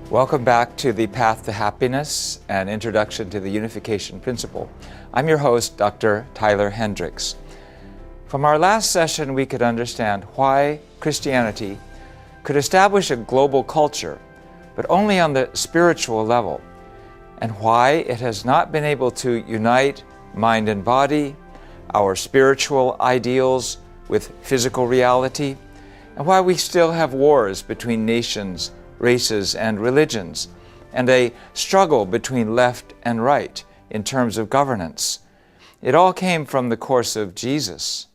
Welcome back to the Path to Happiness, an introduction to the unification principle. I'm your host, Dr. Tyler Hendricks. From our last session, we could understand why Christianity could establish a global culture, but only on the spiritual level, and why it has not been able to unite mind and body, our spiritual ideals with physical reality, and why we still have wars between nations, races, and religions, and a struggle between left and right in terms of governance. It all came from the course of Jesus.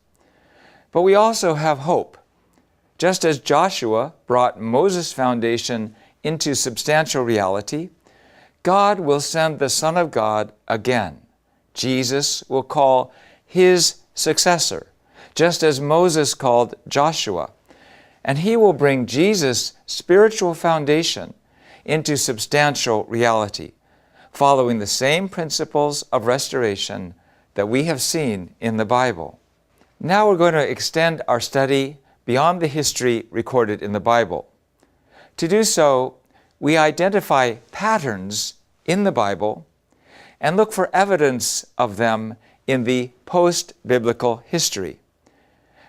But we also have hope. Just as Joshua brought Moses' foundation into substantial reality, God will send the Son of God again. Jesus will call his successor, just as Moses called Joshua. And he will bring Jesus' spiritual foundation into substantial reality, following the same principles of restoration that we have seen in the Bible. Now we're going to extend our study beyond the history recorded in the Bible. To do so, we identify patterns in the Bible and look for evidence of them in the post-biblical history.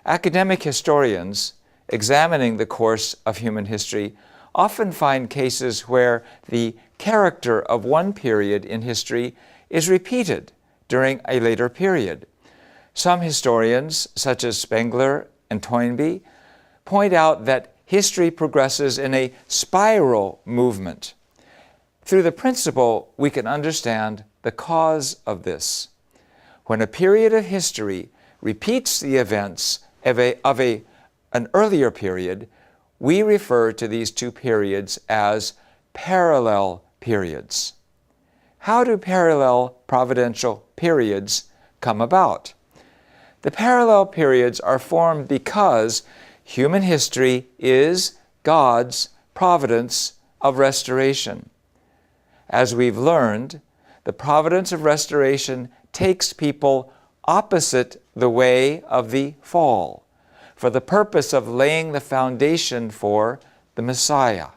Academic historians examining the course of human history often find cases where the character of one period in history is repeated during a later period. Some historians, such as Spengler and Toynbee, point out that history progresses in a spiral movement. Through the principle, we can understand the cause of this. When a period of history repeats the events of an earlier period, we refer to these two periods as parallel periods. How do parallel providential periods come about? The parallel periods are formed because human history is God's providence of restoration. As we've learned, the providence of restoration takes people opposite the way of the fall, for the purpose of laying the foundation for the Messiah.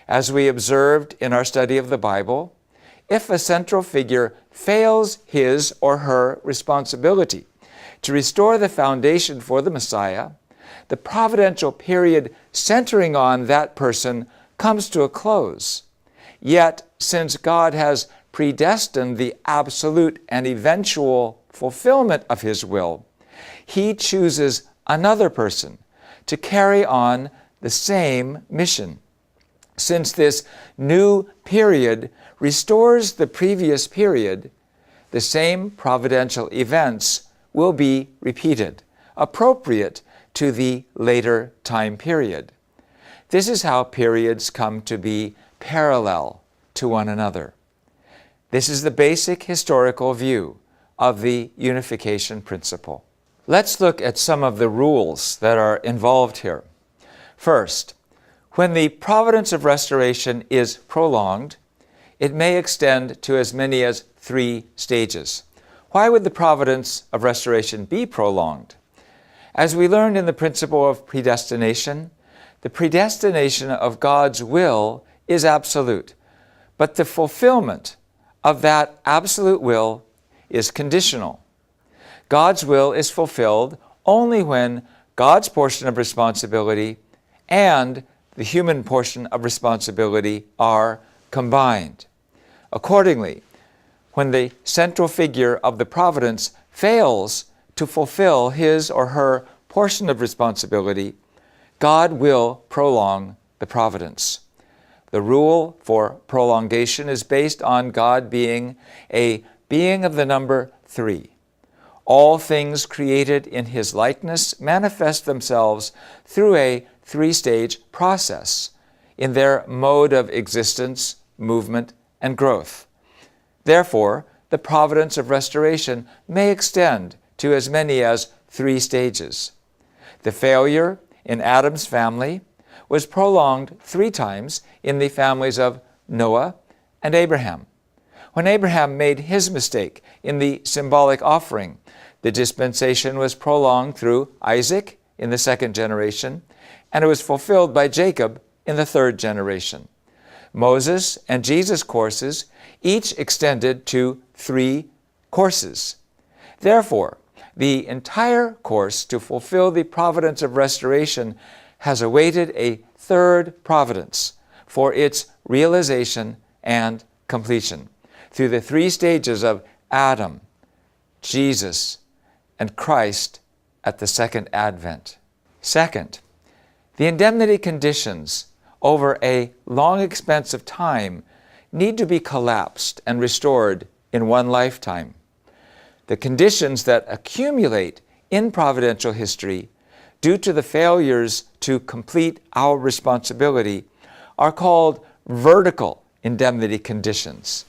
As we observed in our study of the Bible, if a central figure fails his or her responsibility to restore the foundation for the Messiah, the providential period centering on that person comes to a close. Yet, since God has predestined the absolute and eventual fulfillment of his will, he chooses another person to carry on the same mission. Since this new period restores the previous period, the same providential events will be repeated, appropriate to the later time period. This is how periods come to be parallel to one another. This is the basic historical view of the unification principle. Let's look at some of the rules that are involved here. First, when the providence of restoration is prolonged, it may extend to as many as 3 stages. Why would the providence of restoration be prolonged? As we learned in the principle of predestination, the predestination of God's will is absolute, but the fulfillment of that absolute will is conditional. God's will is fulfilled only when God's portion of responsibility and the human portion of responsibility are combined. Accordingly, when the central figure of the providence fails to fulfill his or her portion of responsibility, God will prolong the providence. The rule for prolongation is based on God being a being of the number 3. All things created in his likeness manifest themselves through a 3-stage process in their mode of existence, movement, and growth. Therefore, the providence of restoration may extend to as many as 3 stages. The failure in Adam's family was prolonged 3 times in the families of Noah and Abraham. When Abraham made his mistake in the symbolic offering, the dispensation was prolonged through Isaac in the 2nd generation, and it was fulfilled by Jacob in the 3rd generation. Moses and Jesus courses each extended to 3 courses. Therefore, the entire course to fulfill the providence of restoration has awaited a 3rd providence for its realization and completion through the 3 stages of Adam, Jesus, and Christ at the second advent. Second, the indemnity conditions over a long expanse of time need to be collapsed and restored in one lifetime. The conditions that accumulate in providential history due to the failures to complete our responsibility are called vertical indemnity conditions.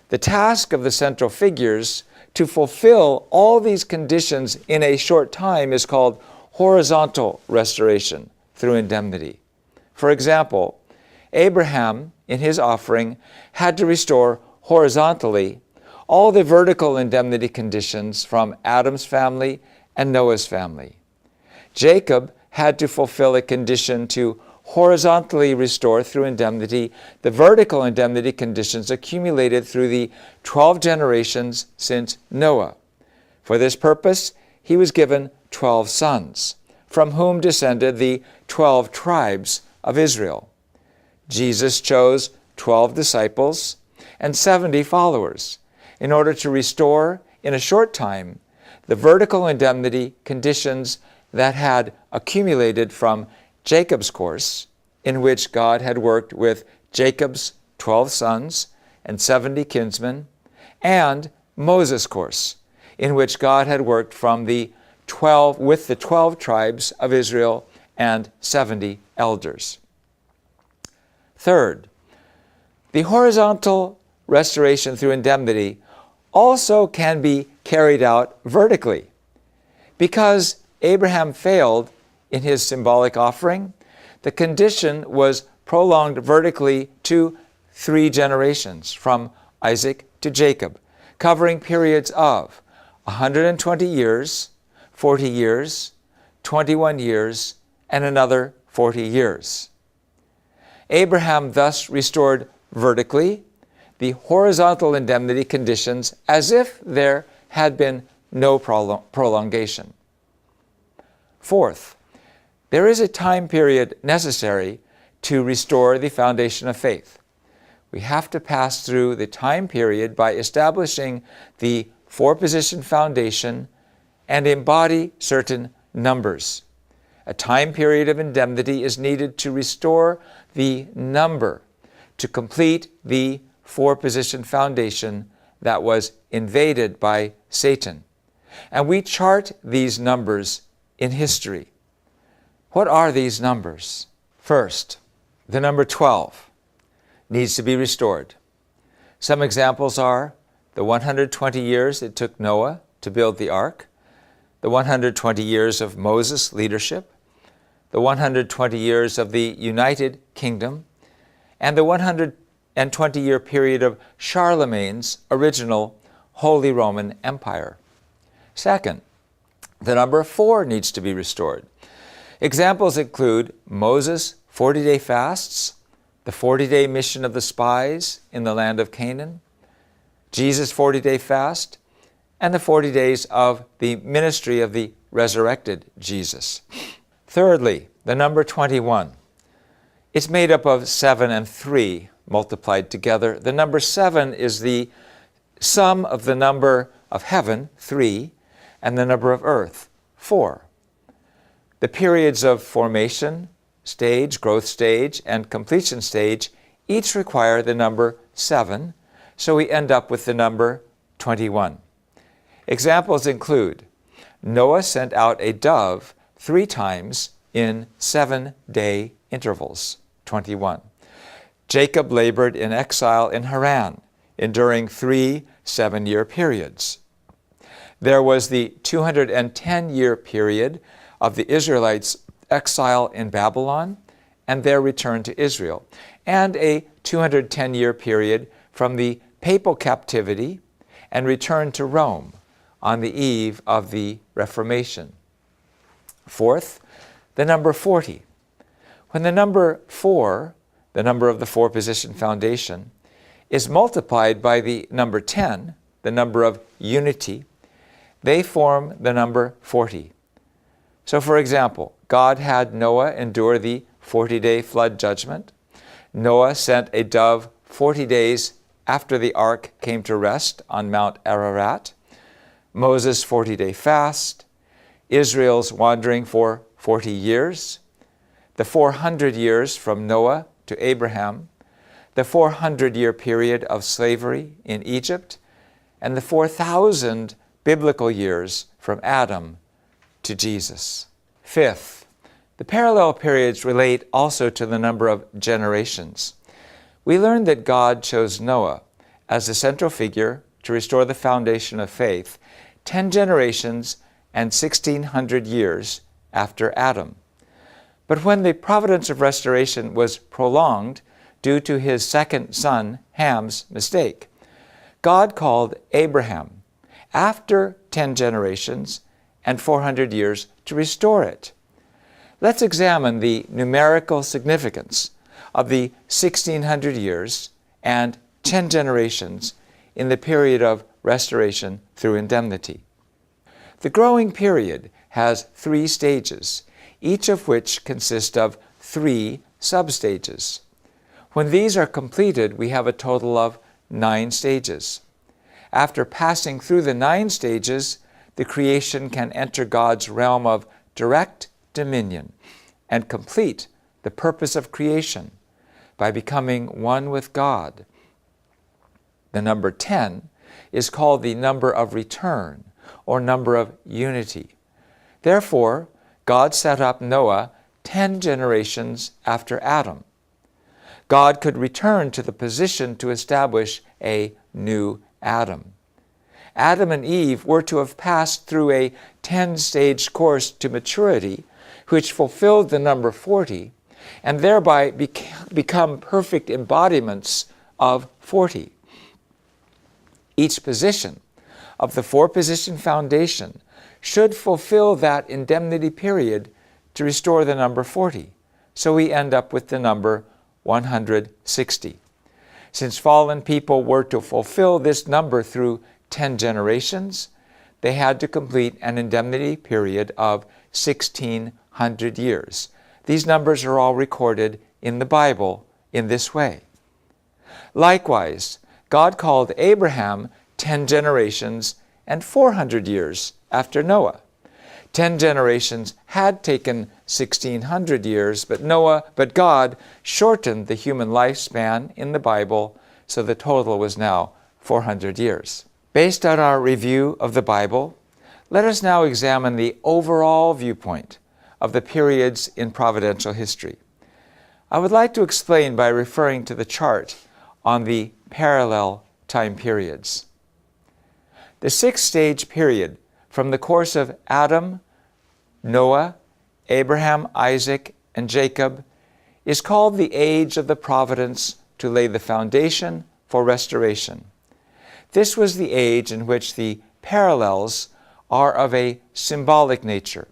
The task of the central figures to fulfill all these conditions in a short time is called horizontal restoration through indemnity. For example, Abraham, in his offering, had to restore horizontally all the vertical indemnity conditions from Adam's family and Noah's family. Jacob had to fulfill a condition to horizontally restore through indemnity the vertical indemnity conditions accumulated through the 12 generations since Noah. For this purpose, he was given 12 sons, from whom descended the 12 tribes of Israel. Jesus chose 12 disciples and 70 followers in order to restore in a short time the vertical indemnity conditions that had accumulated from Jacob's course, in which God had worked with Jacob's 12 sons and 70 kinsmen, and Moses' course, in which God had worked with the 12 tribes of Israel and 70 elders. Third, the horizontal restoration through indemnity also can be carried out vertically. Because Abraham failed in his symbolic offering, the condition was prolonged vertically to 3 generations, from Isaac to Jacob, covering periods of 120 years, 40 years, 21 years, and another 40 years. Abraham thus restored vertically the horizontal indemnity conditions as if there had been no prolongation. Fourth, there is a time period necessary to restore the foundation of faith. We have to pass through the time period by establishing the 4-position foundation and embody certain numbers. A time period of indemnity is needed to restore the number to complete the 4-position foundation that was invaded by Satan. And we chart these numbers in history. What are these numbers? First, the number 12 needs to be restored. Some examples are the 120 years it took Noah to build the ark, the 120 years of Moses' leadership, the 120 years of the United Kingdom, and the 120-year period of Charlemagne's original Holy Roman Empire. Second, the number 4 needs to be restored. Examples include Moses' 40-day fasts, the 40-day mission of the spies in the land of Canaan, Jesus' 40-day fast, and the 40 days of the ministry of the resurrected Jesus. Thirdly, the number 21. It's made up of 7 and 3 multiplied together. The number 7 is the sum of the number of heaven, 3, and the number of earth, 4. The periods of formation stage, growth stage, and completion stage each require the number 7, so we end up with the number 21. Examples include Noah sent out a dove 3 times in 7-day intervals, 21. Jacob labored in exile in Haran, enduring 3 7-year periods. There was the 210-year period of the Israelites' exile in Babylon and their return to Israel, and a 210-year period from the papal captivity and return to Rome on the eve of the Reformation. Fourth, the number 40. When the number 4 the number of the four-position foundation, is multiplied by the number 10, the number of unity, they form the number 40. So for example, God had Noah endure the 40-day flood judgment. Noah sent a dove 40 days after the ark came to rest on Mount Ararat. Moses' 40-day fast. Israel's wandering for 40 years. The 400 years from Noah to Abraham. The 400-year period of slavery in Egypt. And the 4,000 biblical years from Adam to Jesus. Fifth, the parallel periods relate also to the number of generations. We learned that God chose Noah as the central figure to restore the foundation of faith 10 generations and 1,600 years after Adam. But when the providence of restoration was prolonged due to his second son, Ham's mistake, God called Abraham after 10 generations and 400 years to restore it. Let's examine the numerical significance of the 1,600 years and 10 generations in the period of restoration through indemnity. The growing period has 3 stages, each of which consists of 3 substages. When these are completed, we have a total of 9 stages. After passing through the 9 stages, the creation can enter God's realm of direct dominion and complete the purpose of creation by becoming one with God. The number 10 is called the number of return or number of unity. Therefore, God set up Noah 10 generations after Adam. God could return to the position to establish a new Adam. Adam and Eve were to have passed through a 10-stage course to maturity, which fulfilled the number 40, and thereby become perfect embodiments of 40. Each position of the four-position foundation should fulfill that indemnity period to restore the number 40. So we end up with the number 160. Since fallen people were to fulfill this number through 10 generations, they had to complete an indemnity period of 1,600 years. These numbers are all recorded in the Bible in this way. Likewise, God called Abraham 10 generations and 400 years after Noah. 10 generations had taken 1,600 years, but God shortened the human lifespan in the Bible, so the total was now 400 years. Based on our review of the Bible, let us now examine the overall viewpoint of the periods in providential history. I would like to explain by referring to the chart on the parallel time periods. The 6-stage period from the course of Adam, Noah, Abraham, Isaac, and Jacob is called the age of the providence to lay the foundation for restoration. This was the age in which the parallels are of a symbolic nature,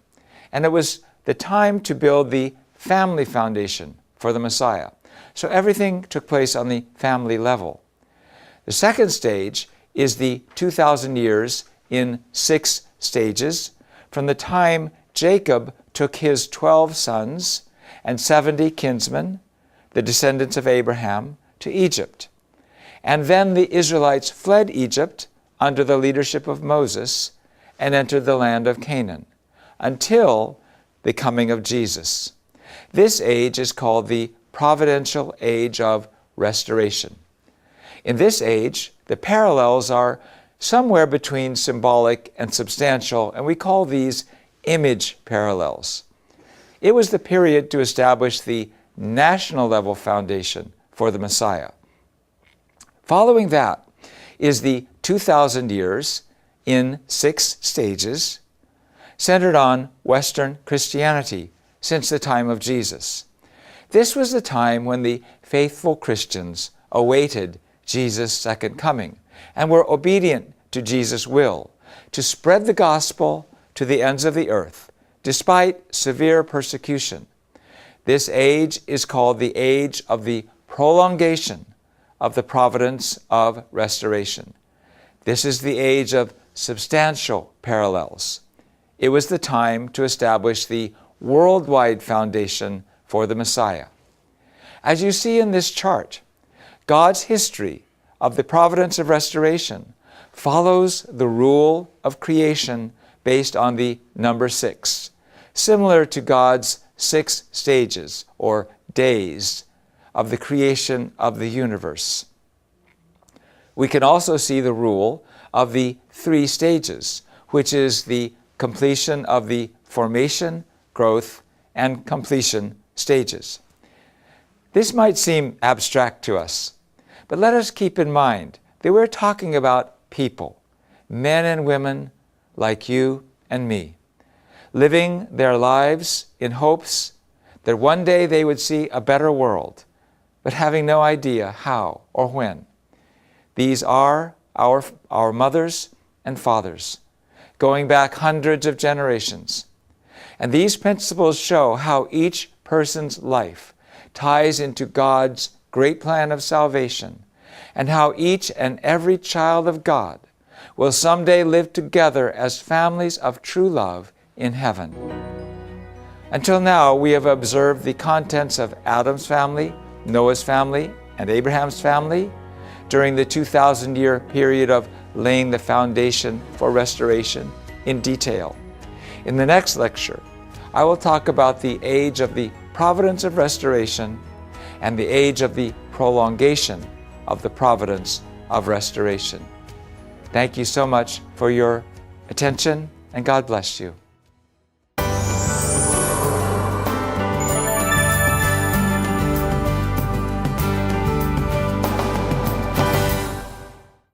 and it was the time to build the family foundation for the Messiah. So everything took place on the family level. The second stage is the 2,000 years in 6 stages, from the time Jacob took his 12 sons and 70 kinsmen, the descendants of Abraham, to Egypt. And then the Israelites fled Egypt under the leadership of Moses and entered the land of Canaan until the coming of Jesus. This age is called the Providential Age of Restoration. In this age, the parallels are somewhere between symbolic and substantial, and we call these image parallels. It was the period to establish the national level foundation for the Messiah. Following that is the 2,000 years in 6 stages, centered on Western Christianity since the time of Jesus. This was the time when the faithful Christians awaited Jesus' second coming and were obedient to Jesus' will to spread the gospel to the ends of the earth, despite severe persecution. This age is called the age of the prolongation of the providence of restoration. This is the age of substantial parallels. It was the time to establish the worldwide foundation for the Messiah. As you see in this chart, God's history of the providence of restoration follows the rule of creation based on the number 6, similar to God's 6 stages or days of the creation of the universe. We can also see the rule of the 3 stages, which is the completion of the formation, growth, and completion stages. This might seem abstract to us, but let us keep in mind that we're talking about people, men and women like you and me, living their lives in hopes that one day they would see a better world, but having no idea how or when. These are our mothers and fathers, going back hundreds of generations. And these principles show how each person's life ties into God's great plan of salvation, and how each and every child of God will someday live together as families of true love in heaven. Until now, we have observed the contents of Adam's family, Noah's family, and Abraham's family during the 2,000-year period of laying the foundation for restoration in detail. In the next lecture, I will talk about the age of the providence of restoration and the age of the prolongation of the providence of restoration. Thank you so much for your attention, and God bless you.